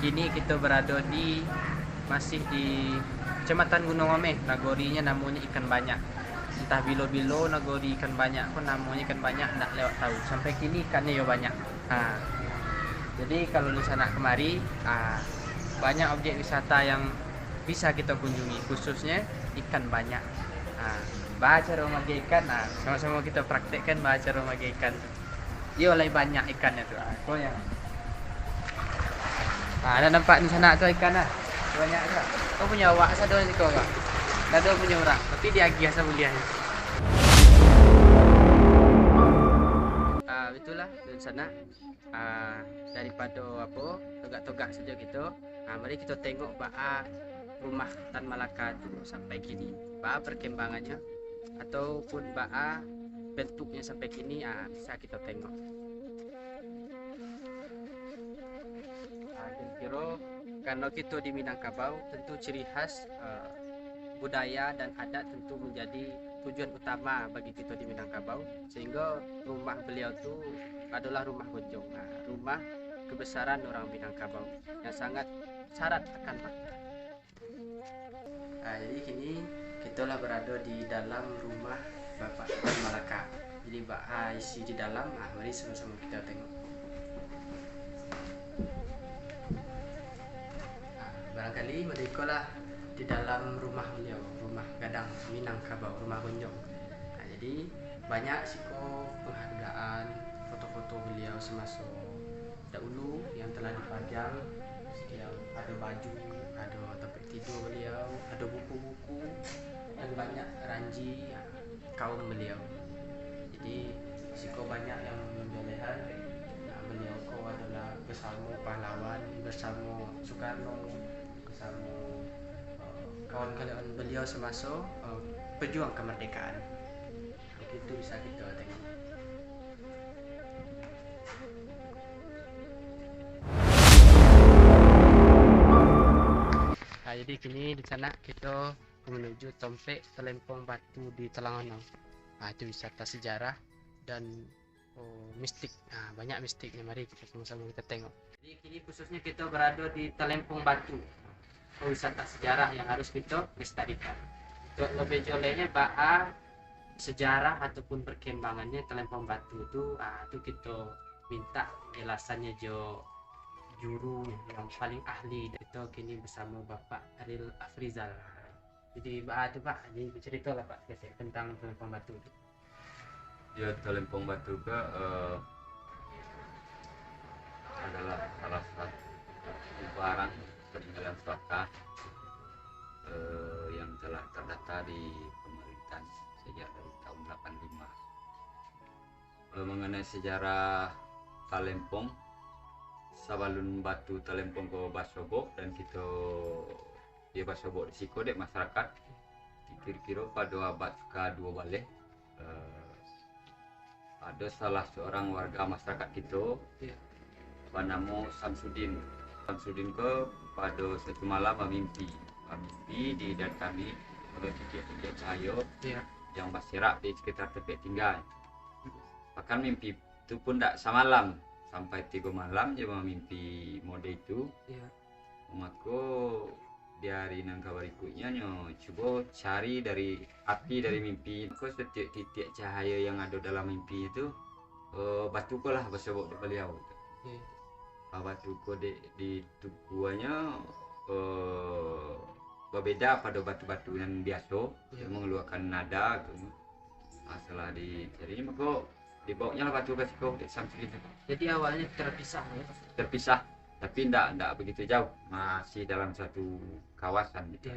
kini kita berada masih di Kecamatan Gunung Omeh. Nagorinya namanya ikan banyak. Entah bilo-bilo nagori ikan banyak pun namanya ikan banyak, nak lewat tahu. Sampai kini ikannya ya banyak. Jadi kalau di sana kemari, banyak objek wisata yang bisa kita kunjungi, khususnya ikan banyak. Baca rumah ikan, sama-sama kita praktekkan baca rumah ikan. Dia oleh banyak ikannya tuh. Kau yang ada nampak di sana tuh ikan banyak tuh. Kau punya awak satu ni kau kak. Ada punya orang, tapi dia agih asal mulianya. Itulah di sana. Daripada apa togak-togak saja gitu. Mari kita tengok rumah Tan Malaka itu sampai kini, perkembangannya ataupun bentuknya sampai kini, bisa kita tengok. Kira kalau kita di Minangkabau, tentu ciri khas budaya dan adat tentu menjadi tujuan utama bagi kita di Minangkabau, sehingga rumah beliau itu adalah rumah gonjong, rumah kebesaran orang Minangkabau yang sangat syarat akan fakta. Jadi kini kita lah berada di dalam rumah Bapak Tan Malaka. Jadi isi di dalam, mari sama-sama kita tengok. Barangkali mereka lah di dalam rumah beliau, rumah gadang Minangkabau, rumah gonjong. Jadi banyak siko penghargaan, foto-foto beliau semasa dahulu yang telah dipajang. Ada baju, ada tempat tidur beliau, ada buku-buku, dan banyak ranji kaum beliau. Jadi siko banyak yang menjolehan beliau kau adalah bersama pahlawan, bersama Soekarno, bersama kawan-kawan beliau semasa pejuang kemerdekaan. Itu bisa kita tengok. Jadi kini di sana kita menuju Tompek Telempong Batu di Telangono. Itu wisata sejarah dan mistik. Banyak mistiknya, mari kita sama-sama kita tengok. Jadi kini khususnya kita berada di Telempong Batu, wisata sejarah yang harus kita lestarikan. Untuk lebih jolenya sejarah ataupun perkembangannya Telempong Batu itu kita minta jelasannya juru yang paling ahli. Kita kini bersama Bapak Aril Afrizal. Jadi itu Pak, jadi bercerita lah Pak tentang Telempong Batu itu. Ya, Telempong Batu adalah salah satu barang peninggalan Suaka yang telah terdata di pemerintahan sejak dari tahun 85. Mengenai sejarah Telempong, sabalun batu Telempong ke Basobok dan kita di Basobok di siko dek masyarakat kira-kira pada abad ke-2 balik. Ada salah seorang warga masyarakat kita bernama Samsudin ke pada satu malam mimpi didatangi oleh titik-titik cahaya yang berserak di sekitar tempat tinggal. Bahkan mimpi itu pun tak semalam, sampai 3 malam dia mimpi mode itu. Maka di hari nangka berikutnya coba cari dari api dari mimpi. Maka setiap titik cahaya yang ada dalam mimpi itu batu ko lah bersebut di beliau. Batu ko di tubuhnya berbeda pada batu-batu yang biasa, yang mengeluarkan nada gitu. Setelah dicari maka dibawanya lah batu ko di samping itu. Jadi awalnya terpisah, tapi tidak begitu jauh, masih dalam satu kawasan gitu.